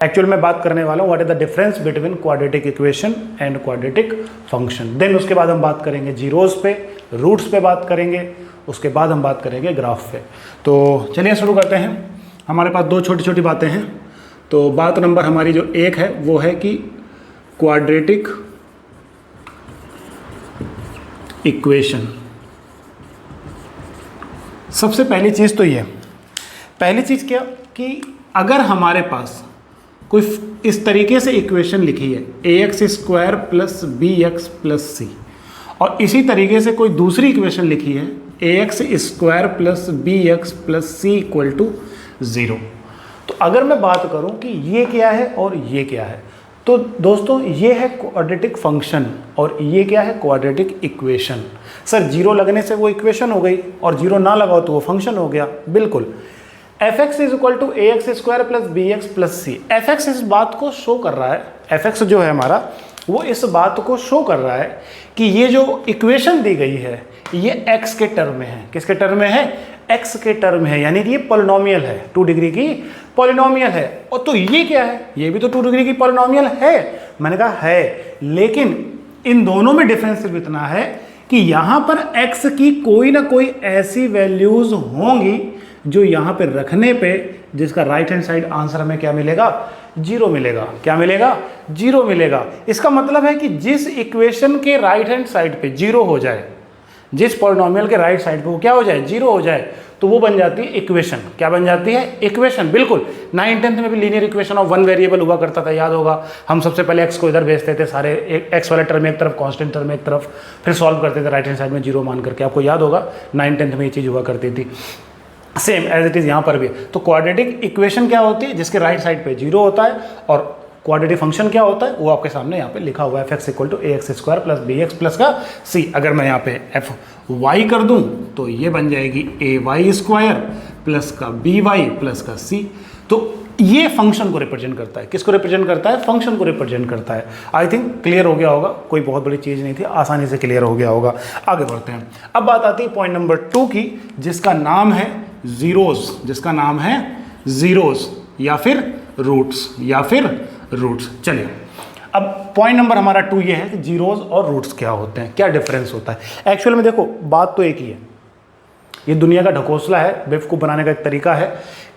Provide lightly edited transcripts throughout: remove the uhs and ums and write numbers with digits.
Actual में बात करने वाला हूँ what is the difference between quadratic equation and quadratic function. Then उसके बाद हम बात करेंगे जीरोस पे, रूट्स पे बात करेंगे, उसके बाद हम बात करेंगे ग्राफ पे। तो चलिए शुरू करते हैं। हमारे पास दो छोटी छोटी बातें हैं। तो बात नंबर हमारी जो एक है वो है कि क्वाड्रेटिक इक्वेशन। सबसे पहली चीज़ तो ये, पहली चीज़ क्या कि अगर हमारे पास कोई इस तरीके से इक्वेशन लिखी है ax² plus bx plus c, और इसी तरीके से कोई दूसरी इक्वेशन लिखी है ax² plus bx plus c equal to 0। तो अगर मैं बात करूं कि ये क्या है और ये क्या है, तो दोस्तों ये है क्वाड्रेटिक फंक्शन और ये क्या है क्वाड्रेटिक इक्वेशन। सर जीरो लगने से वो इक्वेशन हो गई और जीरो ना लगाओ तो वो फंक्शन हो गया। बिल्कुल, fx is equal to ax² plus bx plus c। fx इस बात को शो कर रहा है, fx जो है हमारा वो इस बात को शो कर रहा है कि ये जो इक्वेशन दी गई है ये x के टर्म में है। किसके टर्म में है? x के टर्म है, यानी कि ये पॉलिनोमियल है, 2 डिग्री की पॉलिनोमियल है। और तो ये क्या है? ये भी तो 2 डिग्री की पॉलिनोमियल है। मैंने कहा है, लेकिन इन दोनों में डिफरेंस सिर्फ इतना है कि यहां पर x की कोई ना कोई ऐसी वैल्यूज होंगी जो यहां पे रखने पे जिसका राइट हैंड साइड आंसर हमें क्या मिलेगा? 0 मिलेगा। क्या मिलेगा? 0 मिलेगा। इसका मतलब है कि जिस इक्वेशन के राइट हैंड साइड पे 0 हो जाए, जिस पॉलिनोमियल के राइट साइड पे वो क्या हो जाए? 0 हो जाए, तो वो बन जाती है इक्वेशन। क्या बन जाती है? इक्वेशन। बिल्कुल, 9th-10th में भी linear equation of one variable हुआ करता था, याद होगा। हम सबसे पहले x को इधर भेजते थे, सारे x वाले टर्म एक तरफ, कांस्टेंट टर्म एक तरफ, फिर सॉल्व करते थे राइट हैंड साइड में 0 मान करके। आपको याद होगा 9th-10th में ये चीज़ हुआ करती थी। सेम एज इट इज़ यहाँ पर भी। तो क्वाड्रेटिक इक्वेशन क्या होती है? जिसके राइट साइड पे 0 होता है। और क्वाड्रेटिक फंक्शन क्या होता है? वो आपके सामने यहाँ पे लिखा हुआ है, fx equal to ax² plus bx plus का c। अगर मैं यहाँ पे fy कर दूँ तो ये बन जाएगी ay² प्लस का by प्लस का c। तो ये फंक्शन को रिप्रेजेंट करता है। किसको रिप्रेजेंट करता है? फंक्शन को रिप्रेजेंट करता है। आई थिंक क्लियर हो गया होगा, कोई बहुत बड़ी चीज़ नहीं थी, आसानी से क्लियर हो गया होगा। आगे बढ़ते हैं। अब बात आती है पॉइंट नंबर 2 की, जिसका नाम है जीरोस। जिसका नाम है जीरोस या फिर रूट्स। चलिए, अब पॉइंट नंबर हमारा 2 ये है कि जीरोस और रूट्स क्या होते हैं, क्या डिफरेंस होता है। एक्चुअल में देखो, बात तो एक ही है। ये दुनिया का ढकोसला है, बेवकूफ़ बनाने का एक तरीका है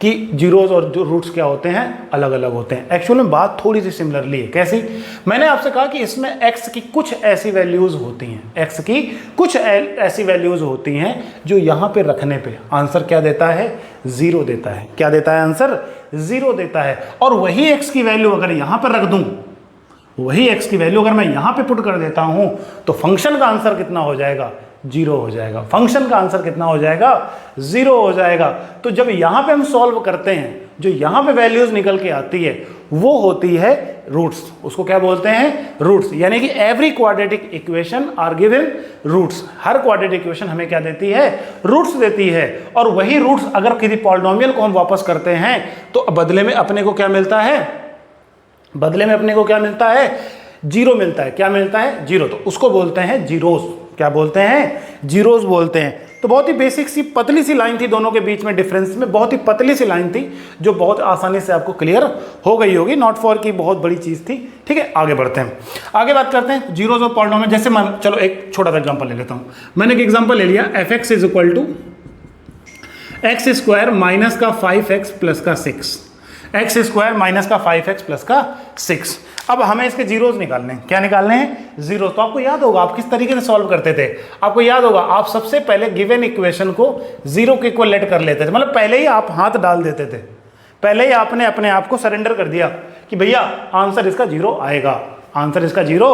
कि जीरोस और जो रूट्स क्या होते हैं, अलग अलग होते हैं। एक्चुअल में बात थोड़ी सी सिमिलरली है। कैसी? मैंने आपसे कहा कि इसमें x की कुछ ऐसी वैल्यूज़ होती हैं, x की कुछ ऐसी वैल्यूज़ होती हैं जो यहाँ पे रखने पे आंसर क्या देता है? 0 देता है। क्या देता है? आंसर 0 देता है। और वही x की वैल्यू अगर यहाँ पर रख दूँ, वही x की वैल्यू अगर मैं यहाँ पे पुट कर देता हूँ, तो फंक्शन का आंसर कितना हो जाएगा? 0 हो जाएगा। फंक्शन का आंसर कितना हो जाएगा? 0 हो जाएगा। तो जब यहाँ पे हम सॉल्व करते हैं, जो यहाँ पे वैल्यूज निकल के आती है वो होती है रूट्स। उसको क्या बोलते हैं? रूट्स। यानी कि every quadratic equation are given roots. हर क्वाड्रेटिक इक्वेशन हमें क्या देती है? रूट्स देती है। और वही रूट्स अगर किसी पॉलिनोमियल को हम वापस करते हैं तो बदले में अपने को क्या मिलता है? बदले में अपने को क्या मिलता है? 0 मिलता है। क्या मिलता है? 0। तो उसको बोलते हैं जीरोस। क्या बोलते हैं? जीरोस बोलते हैं। तो बहुत ही बेसिक सी पतली सी लाइन थी दोनों के बीच में, डिफरेंस में बहुत ही पतली सी लाइन थी जो बहुत आसानी से आपको क्लियर हो गई होगी। नॉट फॉर की बहुत बड़ी चीज़ थी। ठीक है, आगे बढ़ते हैं। आगे बात करते हैं जीरोस और पॉलिनोमियल। जैसे मैं, चलो एक छोटा सा एग्जांपल ले लेता हूँ। मैंने एक एग्जांपल ले लिया, fx is equal to x² minus का 5x प्लस का 6। x² माइनस का 5x प्लस का 6। अब हमें इसके जीरोस निकालने हैं। क्या निकालने हैं? जीरो। तो आपको याद होगा आप किस तरीके से सॉल्व करते थे। आपको याद होगा आप सबसे पहले गिवन इक्वेशन को 0 के इक्वल लेट कर लेते थे। मतलब पहले ही आप हाथ डाल देते थे, पहले ही आपने अपने आप को सरेंडर कर दिया कि भैया आंसर इसका 0 आएगा। आंसर इसका 0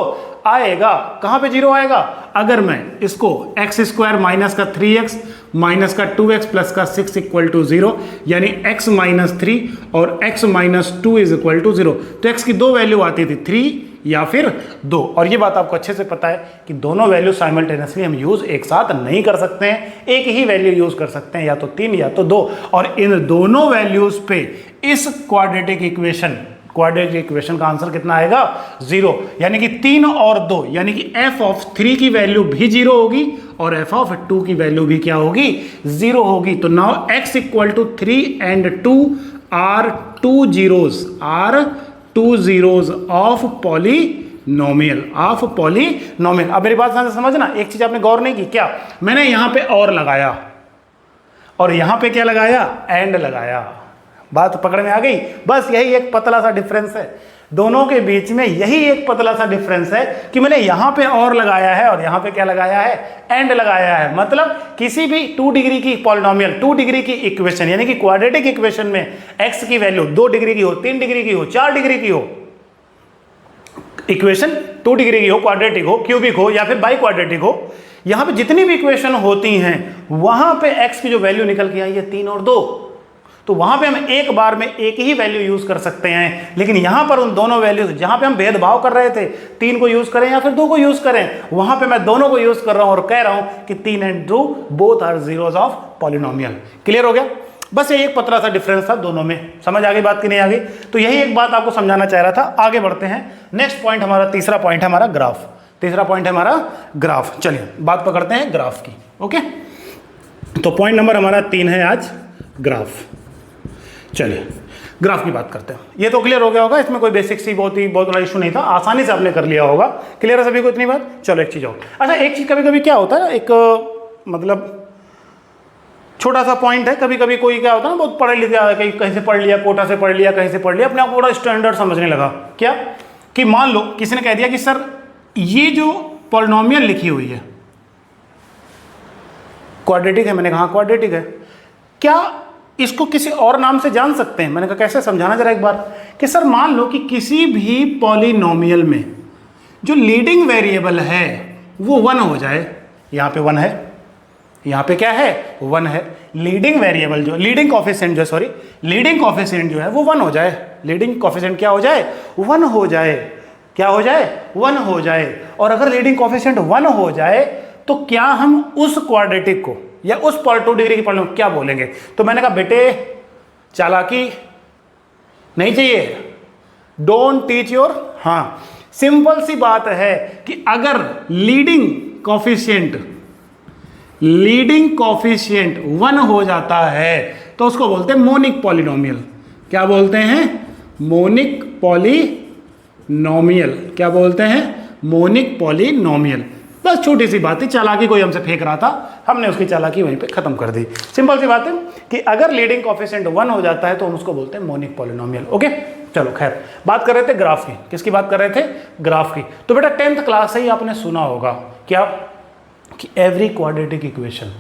आएगा। कहाँ पे 0 आएगा? अगर मैं इसको x² माइनस का 3x माइनस का 2x प्लस का 6 इक्वल टू 0, यानी x माइनस 3 और x minus 2 is equal to 0। तो x की दो वैल्यू आती थी, 3 या फिर 2। और ये बात आपको अच्छे से पता है कि दोनों वैल्यू साइमल्टेनियसली हम यूज एक साथ नहीं कर सकते हैं। एक ही वैल्यू यूज कर सकते हैं, या तो 3 या तो 2। और इन दोनों वैल्यूज पे इस क्वाड्रेटिक इक्वेशन का आंसर कितना आएगा? 0। यानी कि 3 और 2, यानी कि f ऑफ 3 की वैल्यू भी 0 होगी और एफ ऑफ 2 की वैल्यू भी क्या होगी, 0 होगी। तो now x equal to 3 and 2 are two zeros of polynomial अब मेरी बात समझना, एक चीज आपने गौर नहीं की क्या, मैंने यहां पे और लगाया और यहां पे क्या लगाया, एंड लगाया। बात पकड़ में आ गई। बस यही एक पतला सा डिफरेंस है दोनों के बीच में, यही एक पतला सा डिफरेंस है कि मैंने यहां पे और लगाया है और यहां पे क्या लगाया है, एंड लगाया है। मतलब किसी भी 2 डिग्री की पॉलिनोमियल, 2 डिग्री की इक्वेशन यानी कि क्वाड्रेटिक इक्वेशन में x की वैल्यू 2 डिग्री की हो, 3 डिग्री की हो, 4 डिग्री की हो, इक्वेशन 2 डिग्री की हो, क्वाड्रेटिक हो, क्यूबिक हो या फिर बाई क्वाड्रेटिक हो, यहां पे जितनी भी इक्वेशन होती हैं वहां पे x की जो वैल्यू निकल के आई है 3 और 2, तो वहां पे हम एक बार में एक ही वैल्यू यूज कर सकते हैं। लेकिन यहां पर उन दोनों वैल्यूज, जहां पे हम भेदभाव कर रहे थे 3 को यूज करें या फिर 2 को यूज करें, वहां पे मैं दोनों को यूज कर रहा हूं और कह रहा हूं कि 3 and 2 both are zeros of polynomial. Clear हो गया। बस ये एक पतला सा डिफरेंस था दोनों में। समझ आ गई बात कि नहीं आ गई। तो यही एक बात आपको समझाना चाह रहा था। आगे बढ़ते हैं। नेक्स्ट पॉइंट हमारा, तीसरा पॉइंट है हमारा ग्राफ। तीसरा पॉइंट है हमारा ग्राफ। चलिए बात पकड़ते हैं ग्राफ की। ओके, तो पॉइंट नंबर हमारा 3 है आज ग्राफ। चलिए ग्राफ की बात करते हैं। ये तो क्लियर हो गया होगा, इसमें कोई बेसिक सी बहुत बड़ा इशू नहीं था, आसानी से आपने कर लिया होगा। क्लियर है सभी को इतनी बात। चलो एक चीज और, अच्छा एक चीज कभी कभी क्या होता है ना, एक मतलब छोटा सा पॉइंट है, कभी कभी कोई क्या होता है ना, बहुत पढ़े लिखा, कहीं से पढ़ लिया, कोटा से पढ़ लिया, कहीं से पढ़ लिया, अपने आप बड़ा स्टैंडर्ड समझने लगा। क्या कि मान लो किसी ने कह दिया कि सर ये जो पॉलिनोमियल लिखी हुई है क्वाड्रेटिक है। मैंने कहा क्वाड्रेटिक है, क्या इसको किसी और नाम से जान सकते हैं? मैंने कहा कैसे, समझाना जरा एक बार। कि सर मान लो कि किसी भी पॉलिनोमियल में जो लीडिंग वेरिएबल है वो 1 हो जाए। यहाँ पे 1 है, यहाँ पे क्या है, 1 है। लीडिंग वेरिएबल जो, लीडिंग कोफिशिएंट जो, सॉरी लीडिंग कोफिशिएंट जो है वो 1 हो जाए। लीडिंग कोफिशिएंट क्या हो जाए, 1 हो जाए। क्या हो जाए, 1 हो जाए। और अगर लीडिंग कोफिशिएंट 1 हो जाए तो क्या हम उस क्वाड्रेटिक को या उस 2 डिग्री की पॉलिनोमियल क्या बोलेंगे? तो मैंने कहा बेटे चालाकी नहीं चाहिए, डोंट टीच योर, हाँ सिंपल सी बात है कि अगर लीडिंग कोफिशिएंट 1 हो जाता है तो उसको बोलते हैं मोनिक पॉलिनोमियल। क्या बोलते हैं, मोनिक पॉलिनोमियल। क्या बोलते हैं, मोनिक पॉलिनोमियल। बस छोटी सी बात थी, चालाकी कोई हमसे फेंक रहा था, हमने उसकी चालाकी वहीं पे खत्म कर दी। सिंपल सी बात है कि अगर लीडिंग कोफिशिएंट 1 हो जाता है तो हम उसको बोलते हैं मोनिक पॉलिनोमियल। ओके चलो खैर, बात कर रहे थे ग्राफ की। किसकी बात कर रहे थे, ग्राफ की। तो बेटा 10th क्लास से ही आपने सुना होगा क्या, कि every quadratic equation,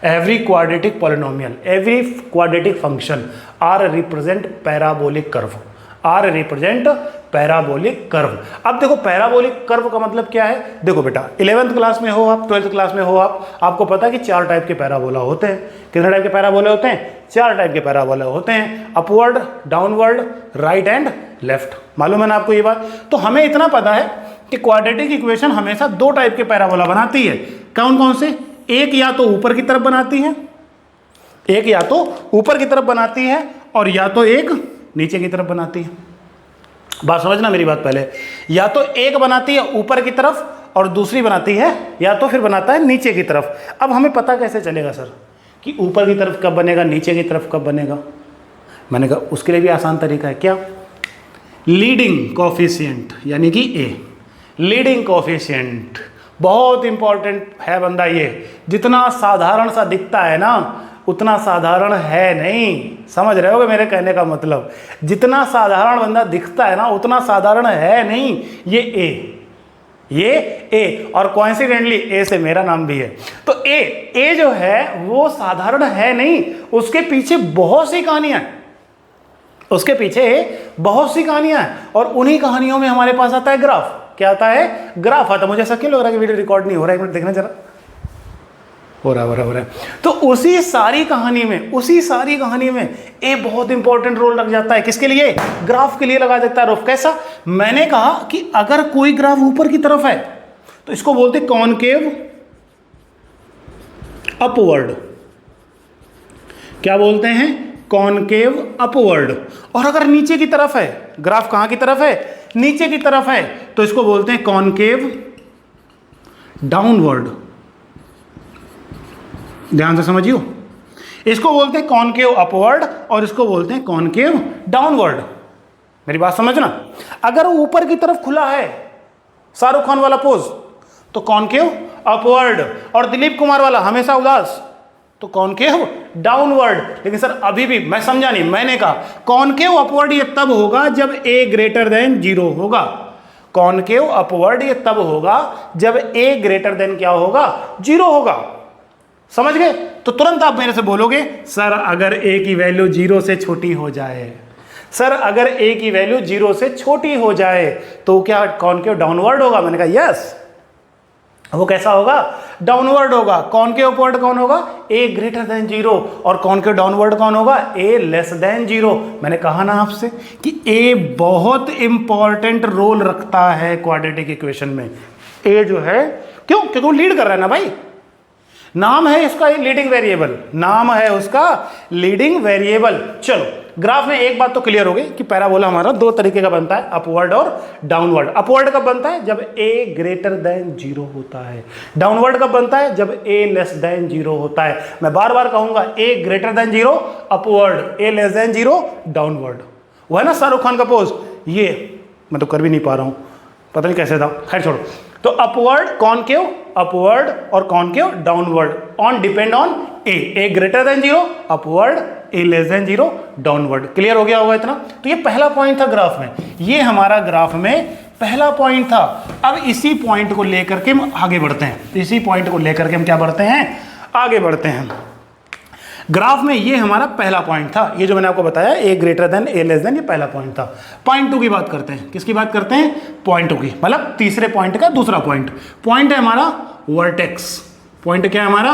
every quadratic polynomial, every quadratic function are represent parabolic curve, are represent parabolic curve. अब देखो पैराबोलिक कर्व का मतलब क्या है। देखो बेटा 11th क्लास में हो आप, 12th क्लास में हो आप, आपको पता है कि 4 टाइप के पैराबोला होते हैं। कितने टाइप के पैराबोला होते हैं, 4 टाइप के पैराबोला होते हैं, upward, downward, right and left. मालूम है ना आपको ये बात। तो हमें इतना पता है कि क्वाड्रेटिक इक्वेशन हमेशा 2 टाइप के पैराबोला बनाती है। कौन कौन से, एक या तो ऊपर की तरफ बनाती है, एक या तो ऊपर की तरफ बनाती है और या तो एक नीचे की तरफ बनाती है। बात समझना मेरी बात पहले, या तो एक बनाती है ऊपर की तरफ और दूसरी बनाती है या तो फिर बनाता है नीचे की तरफ। अब हमें पता कैसे चलेगा सर कि ऊपर की तरफ कब बनेगा, नीचे की तरफ कब बनेगा? मैंने कहा उसके लिए भी आसान तरीका है। क्या, लीडिंग कोफिशिएंट यानी कि ए, लीडिंग कोफिशिएंट बहुत इंपॉर्टेंट है बंदा। ये जितना साधारण सा दिखता है ना उतना साधारण है नहीं। समझ रहे होगे मेरे कहने का मतलब, जितना साधारण बंदा दिखता है ना उतना साधारण है नहीं। ये ए और कोइंसिडेंटली ए से मेरा नाम भी है। तो ए जो है वो साधारण है नहीं, उसके पीछे बहुत सी कहानियां हैं, उसके पीछे बहुत सी कहानियां हैं। और उन्हीं कहानियों में हमारे पास आता है ग्राफ। क्या आता है, ग्राफ आता है। मुझे ऐसा क्यों लग रहा है कि वीडियो रिकॉर्ड नहीं हो रहा है, एक मिनट देखना जरा, हो रहा है। तो उसी सारी कहानी में ए बहुत इंपॉर्टेंट रोल लग जाता है। किसके लिए, ग्राफ के लिए लगा देता है रोल। कैसा, मैंने कहा कि अगर कोई ग्राफ ऊपर की तरफ है तो इसको बोलते कॉनकेव अपवर्ड। क्या बोलते हैं, कॉनकेव अपवर्ड। और अगर नीचे की तरफ है, ग्राफ कहां की तरफ है, नीचे की तरफ है, तो इसको बोलते हैं कॉनकेव डाउनवर्ड। ध्यान से समझियो, इसको बोलते हैं कॉनकेव अपवर्ड और इसको बोलते हैं कॉनकेव डाउनवर्ड। मेरी बात समझना, अगर ऊपर की तरफ खुला है शाहरुख खान वाला पोज तो कॉनकेव अपवर्ड, और दिलीप कुमार वाला हमेशा उदास तो कॉनकेव डाउनवर्ड। लेकिन सर अभी भी मैं समझा नहीं, मैंने कहा कॉनकेव अपवर्ड ये तब होगा जब a ग्रेटर देन 0 होगा। कॉनकेव अपवर्ड ये तब होगा जब a ग्रेटर देन क्या होगा, 0 होगा। समझ गए? तो तुरंत आप मेरे से बोलोगे सर अगर a की वैल्यू 0 से छोटी हो जाए, सर अगर a की वैल्यू 0 से छोटी हो जाए तो क्या कॉनकेव डाउनवर्ड होगा? मैंने कहा यस, वो कैसा होगा, डाउनवर्ड होगा। कॉनकेव अपवर्ड कौन होगा, a ग्रेटर देन 0, और कॉनकेव डाउनवर्ड कौन होगा, a लेस देन 0। मैंने कहा ना आपसे कि a बहुत इंपॉर्टेंट रोल रखता है क्वाड्रेटिक इक्वेशन में। a जो है क्यों, क्योंकि वो लीड कर रहा है ना भाई, नाम है इसका लीडिंग वेरिएबल, नाम है उसका लीडिंग वेरिएबल। चलो ग्राफ में एक बात तो क्लियर हो गई कि पैराबोला हमारा दो तरीके का बनता है, अपवर्ड और डाउनवर्ड। अपवर्ड कब बनता है, जब a ग्रेटर देन 0 होता है। डाउनवर्ड कब बनता है, जब a लेस देन 0 होता है। मैं बार बार कहूंगा, a greater than 0 upward, a less than 0 downward. वो है ना शाहरुख खान का पोज, ये मैं तो कर भी नहीं पा रहा हूं, पता नहीं कैसे था, खैर छोड़ो। तो अपवर्ड कॉनकेव अपवर्ड और concave downward on depend on a greater than 0 upward, a less than 0 downward. Clear हो गया होगा इतना? तो ये पहला पॉइंट था ग्राफ में, ये हमारा ग्राफ में पहला पॉइंट था। अब इसी पॉइंट को लेकर के हम आगे बढ़ते हैं, इसी पॉइंट को लेकर के हम क्या बढ़ते हैं, आगे बढ़ते हैं। ग्राफ में ये हमारा पहला पॉइंट था, ये जो मैंने आपको बताया a greater than a less than, ये पहला पॉइंट था। पॉइंट 2 की बात करते हैं, किसकी बात करते हैं, पॉइंट 2 की, मतलब तीसरे पॉइंट का दूसरा पॉइंट। पॉइंट है हमारा वर्टेक्स, पॉइंट क्या है हमारा,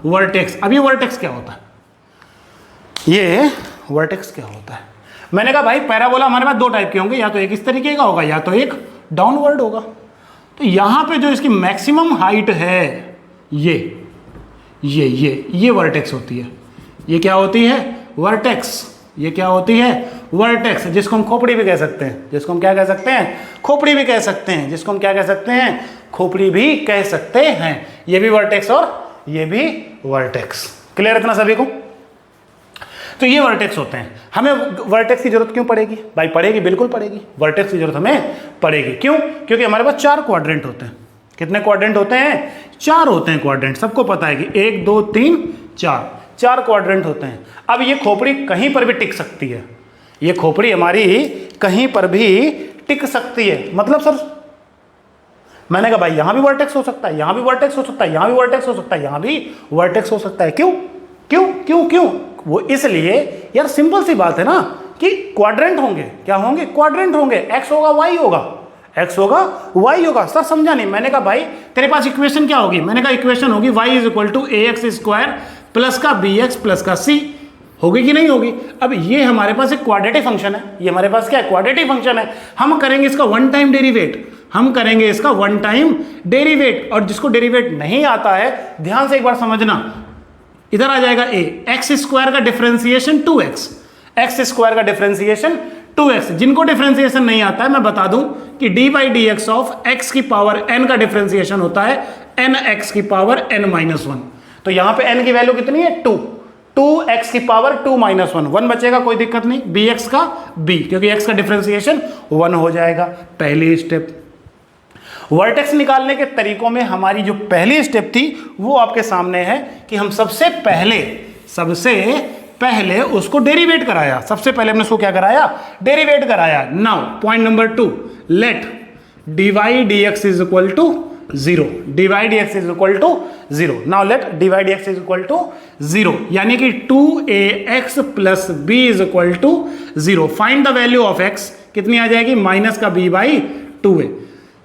वर्टेक्स। अब ये वर्टेक्स क्या होता है, ये वर्टेक्स क्या होता है? मैंने कहा भाई पैराबोला हमारे पास दो टाइप के होंगे, या तो एक इस तरीके का होगा या तो एक डाउनवर्ड होगा। तो यहां पे जो इसकी मैक्सिमम हाइट है ये वर्टेक्स होती है। ये क्या होती है, वर्टेक्स। ये क्या होती है, वर्टेक्स, जिसको हम खोपड़ी भी कह सकते हैं, जिसको हम क्या कह सकते हैं, खोपड़ी भी कह सकते हैं, जिसको हम क्या कह सकते हैं, खोपड़ी भी कह सकते हैं। ये भी वर्टेक्स और ये भी वर्टेक्स। क्लियर इतना सभी को? तो ये वर्टेक्स होते हैं। हमें वर्टेक्स की जरूरत क्यों पड़ेगी भाई? पड़ेगी, बिल्कुल पड़ेगी, वर्टेक्स की जरूरत हमें पड़ेगी। क्यों? क्योंकि हमारे पास 4 क्वाड्रेंट होते हैं। कितने क्वाड्रेंट होते हैं? 4 होते हैं क्वाड्रेंट। सबको पता है कि 1 2 3 4 क्वाड्रेंट होते हैं। अब ये खोपड़ी कहीं पर भी टिक सकती है, ये खोपड़ी हमारी कहीं पर भी टिक सकती है। मतलब सर मैंने कहा भाई यहां भी वर्टेक्स हो सकता है, यहां भी वर्टेक्स हो सकता है, यहां भी वर्टेक्स हो सकता है, यहां भी वर्टेक्स हो सकता है। क्यों क्यों क्यों क्यों? वो इसलिए यार सिंपल सी बात है ना कि क्वाड्रेंट होंगे, क्या होंगे, क्वाड्रेंट होंगे। एक्स होगा वाई होगा, एक्स होगा वाई होगा। सर समझा नहीं। मैंने कहा भाई तेरे पास इक्वेशन क्या होगी? मैंने कहा इक्वेशन होगी y is equal to A x square plus का बी एक्स प्लस का सी। होगी कि नहीं होगी? अब ये हमारे पास एक क्वाड्रेटिक फंक्शन है, ये हमारे पास क्या है, क्वाड्रेटिक फंक्शन है। हम करेंगे इसका वन टाइम डेरिवेट, हम करेंगे इसका वन टाइम डेरिवेट। और जिसको डेरिवेट नहीं आता है ध्यान से एक बार समझना, इधर आ जाएगा a, एक्स स्क्वायर का डिफरेंशिएशन 2x, एक्स स्क्वायर का डिफरेंशिएशन 2x। जिनको डिफरेंशिएशन नहीं आता है मैं बता दूं कि D by D x of x की पावर n का डिफरेंशिएशन होता है n x की पावर n-1। तो यहां पे n की वैल्यू कितनी है, 2x की पावर 2-1, 1 बचेगा, कोई दिक्कत नहीं, bx का b, क्योंकि x का डिफरेंशिएशन 1 हो जाएगा। पहली स्टेप। वर्टेक्स निकालने के तरीकों में हमारी जो पहली स्टेप थी वो आपके सामने है कि हम सबसे पहले उसको डेरिवेट कराया। सबसे पहले हमने उसको क्या कराया, डेरिवेट कराया। Now point number 2, let dy dx is equal to 0, dy dx is equal to 0। Now let dy dx is equal to 0, यानी कि 2ax plus b is equal to 0। Find the value of x, कितनी आ जाएगी, minus का b by 2a।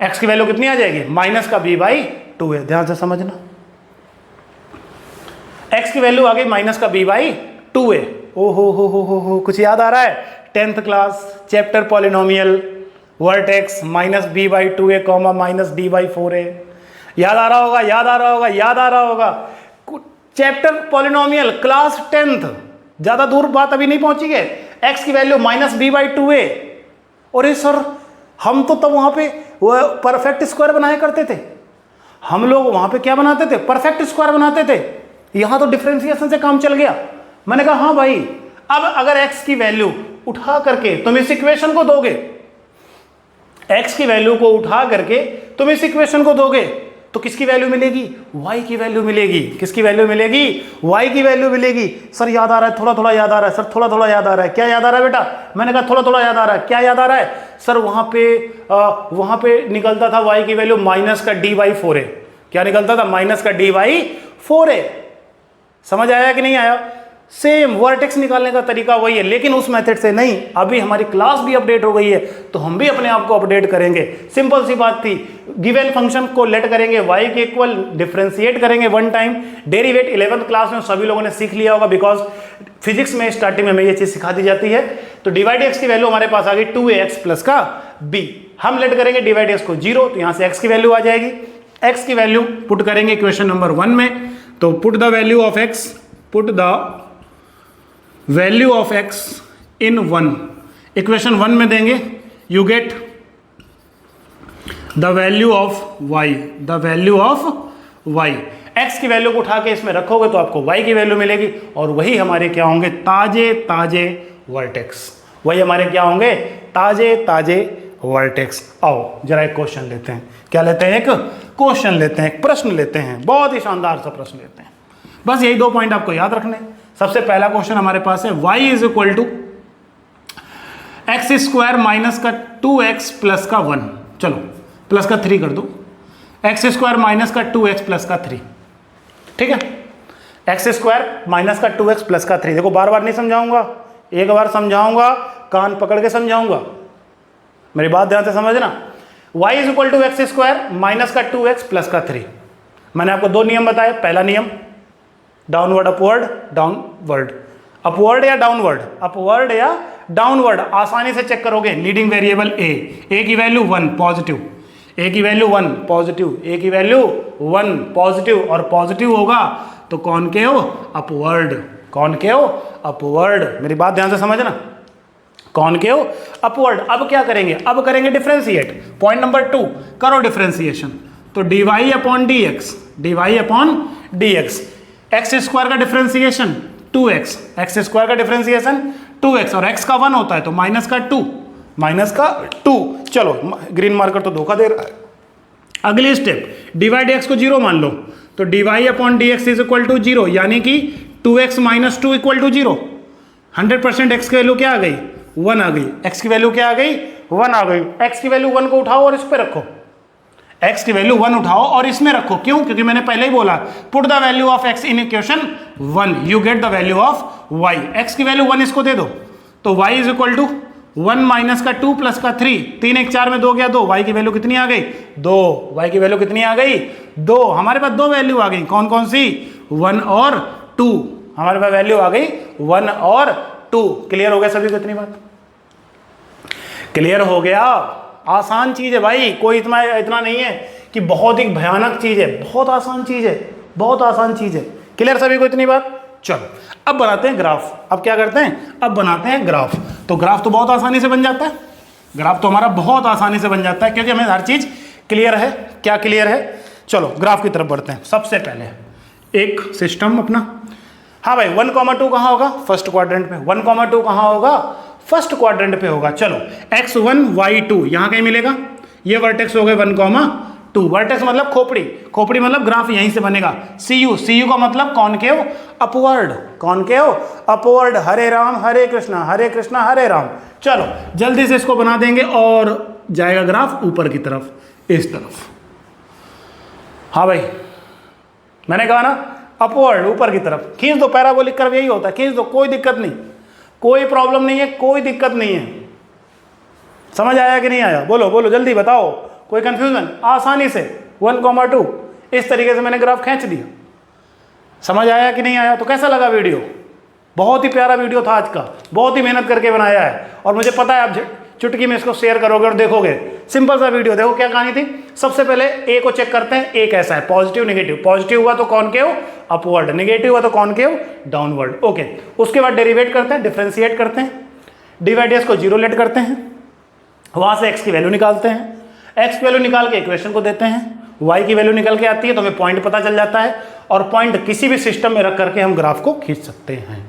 x की value कितनी आ जाएगी, माइनस का b बाई 2a। ध्यान से समझना, x की वैल्यू आ गई माइनस का b बाई 2a। ओ हो, कुछ याद आ रहा है? 10th class chapter polynomial, vertex minus b by 2a comma minus d by 4a। याद आ रहा होगा, याद आ रहा होगा, याद आ रहा होगा। चैप्टर पॉलिनोमियल क्लास 10th, ज्यादा दूर बात अभी नहीं पहुंची है। x की value minus b by 2a। और सर हम तो तब वहां पे वो परफेक्ट स्क्वायर बनाया करते थे, हम लोग वहां पे क्या बनाते थे, परफेक्ट स्क्वायर बनाते थे। यहां तो डिफरेंशिएशन से काम चल गया। मैंने कहा हाँ भाई, अब अगर x की वैल्यू उठा करके तुम इस इक्वेशन को दोगे, x की वैल्यू को उठा करके तुम इस इक्वेशन को दोगे तो किसकी वैल्यू मिलेगी? y की वैल्यू मिलेगी। किसकी वैल्यू मिलेगी? y की वैल्यू मिलेगी। सर याद आ रहा है, थोड़ा थोड़ा याद आ रहा है, सर थोड़ा थोड़ा याद आ रहा है। क्या याद आ रहा है बेटा? मैंने कहा थोड़ा थोड़ा याद आ रहा है। क्या याद आ रहा है? सर वहां पे निकलता था y की वैल्यू माइनस का dy/4a। क्या निकलता था? माइनस का dy/4a। समझ आया कि नहीं आया? सेम वर्टेक्स निकालने का तरीका वही है, लेकिन उस मेथड से नहीं। अभी हमारी क्लास भी अपडेट हो गई है तो हम भी अपने आप को अपडेट करेंगे। सिंपल सी बात थी, गिवन फंक्शन को लेट करेंगे y के इक्वल, डिफरेंशिएट करेंगे one time. Derivative 11th class में सभी लोगों ने सीख लिया होगा, बिकॉज फिजिक्स में स्टार्टिंग में हमें ये चीज सिखा दी जाती है। तो डिवाइड x की वैल्यू हमारे पास आ गई 2ax प्लस का b। हम लेट करेंगे डिवाइड x को 0, तो यहां से x की वैल्यू आ जाएगी। x की वैल्यू पुट करेंगे इक्वेशन नंबर 1 में, तो put the value of x, put the value of x in 1, equation 1 में देंगे, you get the value of y, the value of y। x की वैल्यू को उठा के इसमें रखोगे तो आपको y की वैल्यू मिलेगी, और वही हमारे क्या होंगे? ताजे ताजे वर्टेक्स। वही हमारे क्या होंगे? ताजे ताजे वर्टेक्स। आओ जरा एक क्वेश्चन लेते हैं। क्या लेते हैं? एक क्वेश्चन लेते हैं, एक प्रश्न लेते हैं, बहुत ही शानदार सा प्रश्न लेते हैं। बस यही 2 पॉइंट आपको याद रखने। सबसे पहला क्वेश्चन हमारे पास है y is equal to x square minus का 2x प्लस का 1, चलो प्लस का 3 कर दो, एक्स स्क्वायर माइनस का 2x प्लस का 3, ठीक है। एक्स स्क्वायर माइनस का 2x प्लस का 3। देखो बार बार नहीं समझाऊंगा, एक बार समझाऊंगा, कान पकड़ के समझाऊंगा, मेरी बात ध्यान से समझना। y is equal to x square minus का 2x प्लस का 3। मैंने आपको 2 नियम बताए। पहला नियम डाउनवर्ड अपवर्ड, डाउनवर्ड अपवर्ड या डाउनवर्ड, अपवर्ड या डाउनवर्ड, आसानी से चेक करोगे। लीडिंग वेरिएबल a की वैल्यू 1 पॉजिटिव, a की वैल्यू 1 पॉजिटिव, a की वैल्यू 1 पॉजिटिव, और पॉजिटिव होगा तो कॉनकेव अपवर्ड, कॉनकेव अपवर्ड। मेरी बात ध्यान से समझना, कॉनकेव अपवर्ड। अब क्या करेंगे? अब करेंगे डिफरेंशिएट। पॉइंट नंबर 2, करो डिफरेंशिएशन। तो dy upon dx, dy upon dx, x square का डिफरेंशिएशन 2x, एक्स स्क्वायर का डिफरेंशिएशन 2x, और x का 1 होता है तो माइनस का 2, माइनस का 2। चलो ग्रीन मार्कर तो धोखा दे रहा है। अगली स्टेप, डिवाइड x को 0 मान लो, तो dy upon dx is equal to 0, यानी कि 2x minus 2 equal to 0। 100% x की वैल्यू क्या आ गई? 1 आ गई। x की वैल्यू क्या आ गई? 1 आ गई। x की वैल्यू 1 को उठाओ और इस पे रखो, x की वैल्यू 1 उठाओ और इसमें रखो। क्यों? क्योंकि मैंने पहले ही बोला, put the value of x in equation 1, you get the value of y। x की वैल्यू 1 इसको दे दो, तो y is equal to 1 minus का 2 प्लस का 3, 3 1 4 में 2 गया 2, y की वैल्यू कितनी आ गई? 2। y की वैल्यू कितनी आ गई? 2। हमारे पास 2 वैल्यू आ गई, कौन कौन सी? 1 और 2। हमारे पास वैल्यू आ गई 1 और 2। क्लियर हो गया सभी को? इतनी बात क्लियर हो गया? आसान चीज है भाई, कोई इतना नहीं है कि बहुत ही भयानक चीज है, बहुत आसान चीज है, बहुत आसान चीज है। क्लियर सभी को इतनी बात? चलो अब बनाते हैं ग्राफ। अब क्या करते हैं? अब बनाते हैं ग्राफ। तो ग्राफ तो बहुत आसानी से बन जाता है, ग्राफ तो हमारा बहुत आसानी से बन जाता है, क्योंकि हमें हर चीज क्लियर है। क्या क्लियर है? चलो ग्राफ की तरफ बढ़ते हैं। सबसे पहले एक सिस्टम अपना, हाँ भाई 1,2 कहाँ होगा? फर्स्ट क्वाड्रेंट पे। 1,2 कहाँ होगा? फर्स्ट क्वाड्रेंट पे होगा। चलो x1 y2 यहां कहीं मिलेगा, ये वर्टेक्स हो गए 1,2। वर्टेक्स मतलब खोपड़ी, खोपड़ी मतलब ग्राफ यहीं से बनेगा। CU, CU का मतलब कॉनकेव अपवर्ड, कॉनकेव अपवर्ड। हरे राम हरे कृष्णा, हरे कृष्णा हरे राम। चलो जल्दी से इसको बना देंगे और जाएगा ग्राफ ऊपर की तरफ, इस तरफ। हाँ भाई मैंने कहा ना, अपवर्ड, ऊपर की तरफ खींच दो। पैराबोलिक कर्व यही होता है, खींच दो, कोई दिक्कत नहीं, कोई प्रॉब्लम नहीं है, कोई दिक्कत नहीं है। समझ आया कि नहीं आया? बोलो बोलो जल्दी बताओ, कोई कंफ्यूजन? आसानी से 1,2 इस तरीके से मैंने ग्राफ खींच दिया। समझ आया कि नहीं आया? तो कैसा लगा वीडियो? बहुत ही प्यारा वीडियो था आज का, बहुत ही मेहनत करके बनाया है, और मुझे पता है आप चुटकी में इसको शेयर करोगे और देखोगे। सिंपल सा वीडियो। देखो क्या कहानी थी। सबसे पहले ए को चेक करते हैं, ए कैसा है? पॉजिटिव नेगेटिव, पॉजिटिव हुआ तो कॉनकेव अपवर्ड, नेगेटिव हुआ तो कॉनकेव डाउनवर्ड। ओके, उसके बाद डेरिवेट करते हैं, डिफरेंशिएट करते हैं, डिवाइड को 0 लेट करते हैं, वहां से x की वैल्यू निकालते हैं, x की वैल्यू निकाल के इक्वेशन को देते हैं, y की वैल्यू निकल के आती है तो हमें पॉइंट पता चल जाता है, और पॉइंट किसी भी सिस्टम में रख करके हम ग्राफ को खींच सकते हैं।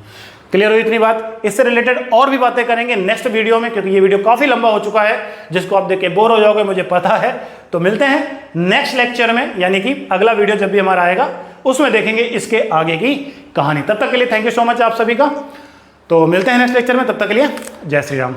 क्लियर हुई इतनी बात? इससे रिलेटेड और भी बातें करेंगे नेक्स्ट वीडियो में, क्योंकि ये वीडियो काफी लंबा हो चुका है, जिसको आप देख के बोर हो जाओगे मुझे पता है। तो मिलते हैं नेक्स्ट लेक्चर में, यानी कि अगला वीडियो जब भी हमारा आएगा उसमें देखेंगे इसके आगे की कहानी। तब तक के लिए थैंक यू सो मच आप सभी का। तो मिलते हैं नेक्स्ट लेक्चर में, तब तक के लिए जय श्री राम।